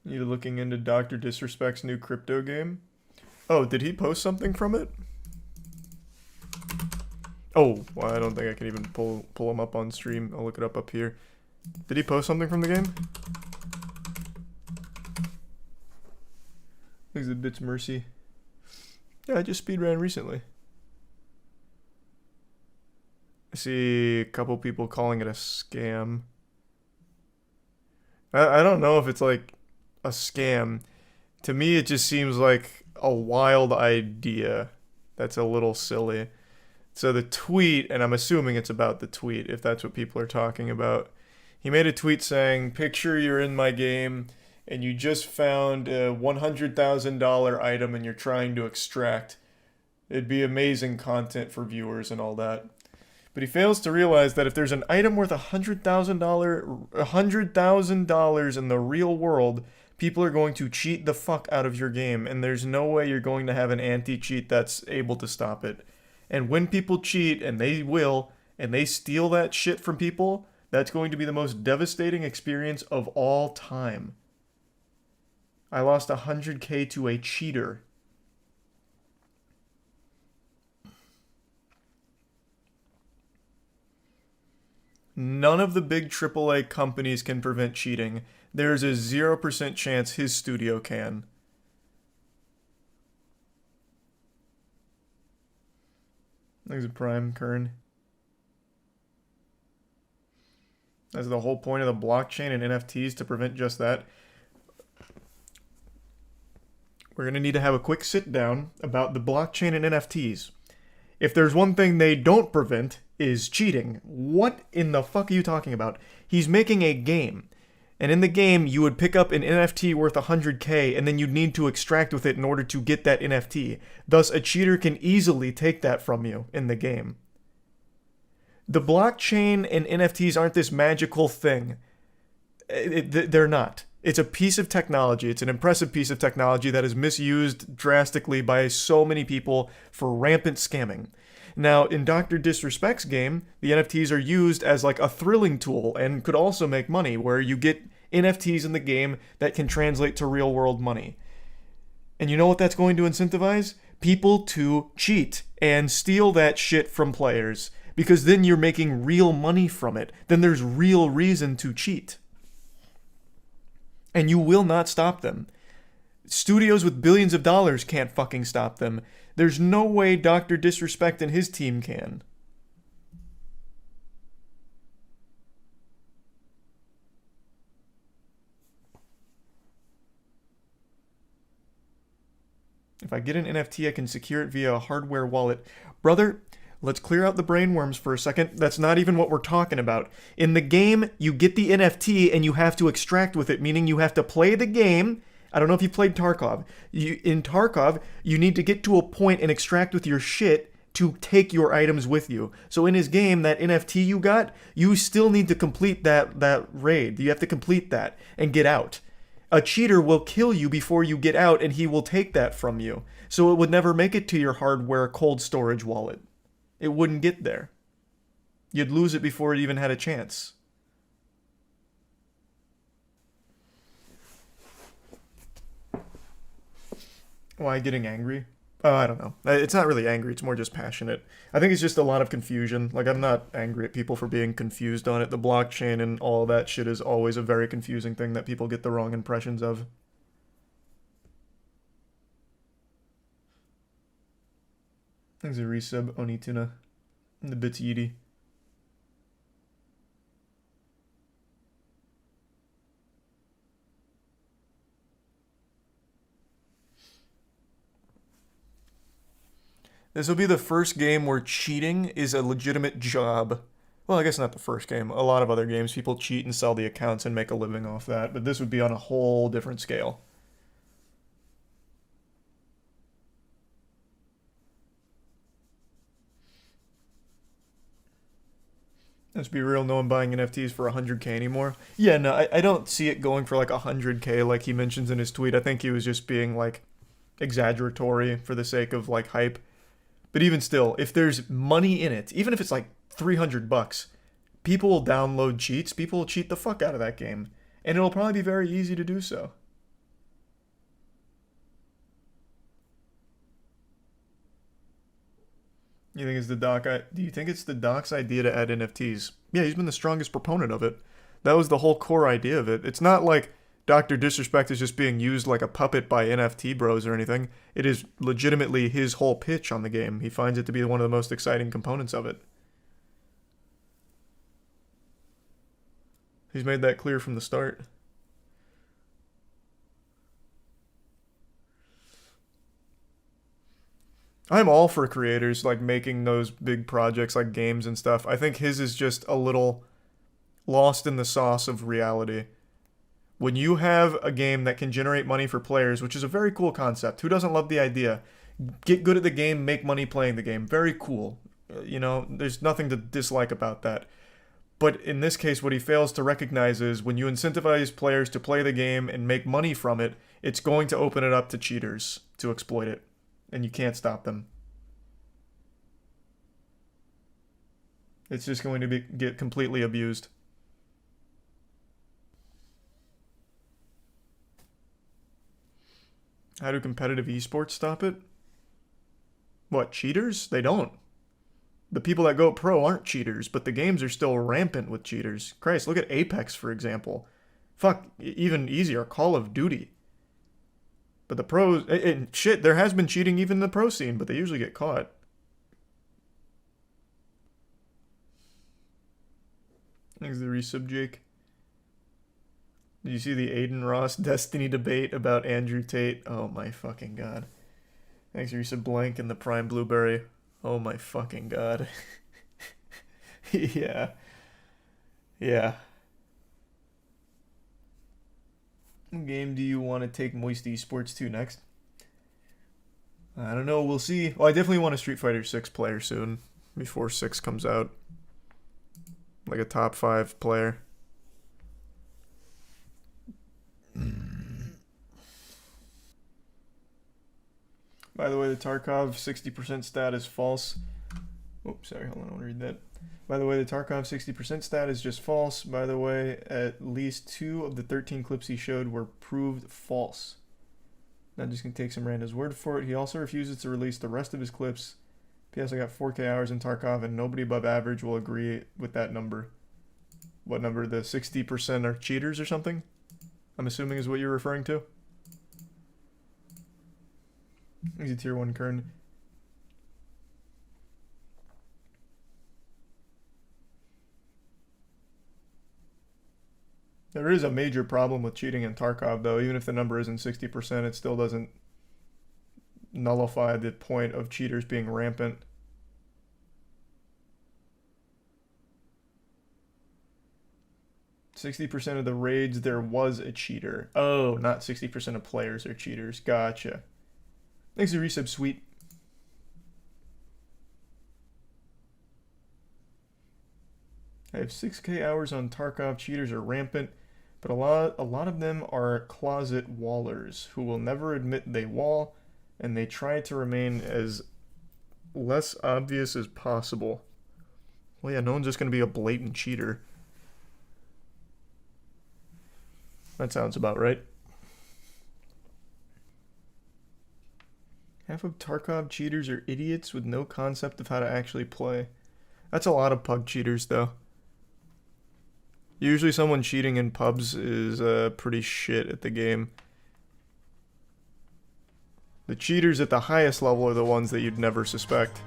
You looking into Dr. Disrespect's new crypto game? Oh, did he post something from it? Oh, well, I don't think I can even pull him up on stream. I'll look it up here. Did he post something from the game? Thanks a Bits Mercy. Yeah, I just speedran recently. I see a couple people calling it a scam. I don't know if it's like a scam. To me, it just seems like a wild idea that's a little silly. So the tweet, and I'm assuming it's about the tweet, if that's what people are talking about. He made a tweet saying, picture you're in my game, and you just found a $100,000 item and you're trying to extract. It'd be amazing content for viewers and all that. But he fails to realize that if there's an item worth $100,000 in the real world, people are going to cheat the fuck out of your game, and there's no way you're going to have an anti-cheat that's able to stop it. And when people cheat, and they will, and they steal that shit from people, that's going to be the most devastating experience of all time. I lost 100K to a cheater. None of the big AAA companies can prevent cheating. There's a 0% chance his studio can. Thanks, Prime Kern. That's the whole point of the blockchain and NFTs, to prevent just that. We're going to need to have a quick sit down about the blockchain and NFTs. If there's one thing they don't prevent, is cheating. What in the fuck are you talking about? He's making a game. And in the game, you would pick up an NFT worth 100K, and then you'd need to extract with it in order to get that NFT. Thus, a cheater can easily take that from you in the game. The blockchain and NFTs aren't this magical thing. They're not. It's a piece of technology. It's an impressive piece of technology that is misused drastically by so many people for rampant scamming. Now, in Dr. Disrespect's game, the NFTs are used as like a thrilling tool and could also make money, where you get NFTs in the game that can translate to real world money. And you know what that's going to incentivize? People to cheat and steal that shit from players, because then you're making real money from it. Then there's real reason to cheat. And you will not stop them. Studios with billions of dollars can't fucking stop them. There's no way Dr. Disrespect and his team can. If I get an NFT, I can secure it via a hardware wallet. Brother, let's clear out the brainworms for a second. That's not even what we're talking about. In the game, you get the NFT and you have to extract with it, meaning you have to play the game. I don't know if you played Tarkov. In Tarkov, you need to get to a point and extract with your shit to take your items with you. So in his game, that NFT you got, you still need to complete that raid. You have to complete that and get out. A cheater will kill you before you get out, and he will take that from you. So it would never make it to your hardware cold storage wallet. It wouldn't get there. You'd lose it before it even had a chance. Why getting angry? I don't know. It's not really angry, it's more just passionate. I think it's just a lot of confusion. Like, I'm not angry at people for being confused on it. The blockchain and all that shit is always a very confusing thing that people get the wrong impressions of. Thanks a resub, Onituna. And the bits Yeety. This will be the first game where cheating is a legitimate job. Well, I guess not the first game. A lot of other games, people cheat and sell the accounts and make a living off that, but this would be on a whole different scale. Let's be real, no one buying NFTs for 100K anymore. Yeah, no, I don't see it going for like 100K like he mentions in his tweet. I think he was just being like exaggeratory for the sake of like hype. But even still, if there's money in it, even if it's like $300, people will download cheats. People will cheat the fuck out of that game. And it'll probably be very easy to do so. You think it's the doc? Do you think it's the doc's idea to add NFTs? Yeah, he's been the strongest proponent of it. That was the whole core idea of it. It's not like Dr.disrespect is just being used like a puppet by NFT bros or anything. It is legitimately his whole pitch on the game. He finds it to be one of the most exciting components of it. He's made that clear from the start. I'm all for creators like making those big projects like games and stuff. I think his is just a little lost in the sauce of reality. When you have a game that can generate money for players, which is a very cool concept. Who doesn't love the idea? Get good at the game, make money playing the game. Very cool. You know, there's nothing to dislike about that. But in this case, what he fails to recognize is when you incentivize players to play the game and make money from it, it's going to open it up to cheaters to exploit it. And you can't stop them. It's just going to get completely abused. How do competitive esports stop it? What, cheaters? They don't. The people that go pro aren't cheaters, but the games are still rampant with cheaters. Christ, look at Apex, for example. Fuck, even easier, Call of Duty. But the pros... shit, there has been cheating even in the pro scene, but they usually get caught. Thanks the resub, Jake. Did you see the Aiden Ross Destiny debate about Andrew Tate? Oh my fucking god. Thanks resub blank in the Prime Blueberry. Oh my fucking god. Yeah. Yeah. What game do you want to take MoistCr1tikal to next? I don't know, we'll see. Well, I definitely want a Street Fighter 6 player soon, before 6 comes out. Like a top 5 player. By the way, the Tarkov 60% stat is false. Oops, sorry, hold on, I want to read that. By the way, the Tarkov 60% stat is just false. By the way, at least 2 of the 13 clips he showed were proved false. Not just going to take some random's word for it. He also refuses to release the rest of his clips. P.S. I got 4K hours in Tarkov, and nobody above average will agree with that number. What number? The 60% are cheaters or something? I'm assuming is what you're referring to. Easy tier 1 Kern. There is a major problem with cheating in Tarkov, though. Even if the number isn't 60%, it still doesn't nullify the point of cheaters being rampant. "60% of the raids, there was a cheater." Oh, not 60% of players are cheaters. Gotcha. Thanks to resub, sweet. I have 6K hours on Tarkov. Cheaters are rampant, but a lot of them are closet wallers who will never admit they wall, and they try to remain as less obvious as possible. Well, yeah, no one's just going to be a blatant cheater. That sounds about right. Half of Tarkov cheaters are idiots with no concept of how to actually play. That's a lot of pub cheaters, though. Usually someone cheating in pubs is pretty shit at the game. The cheaters at the highest level are the ones that you'd never suspect.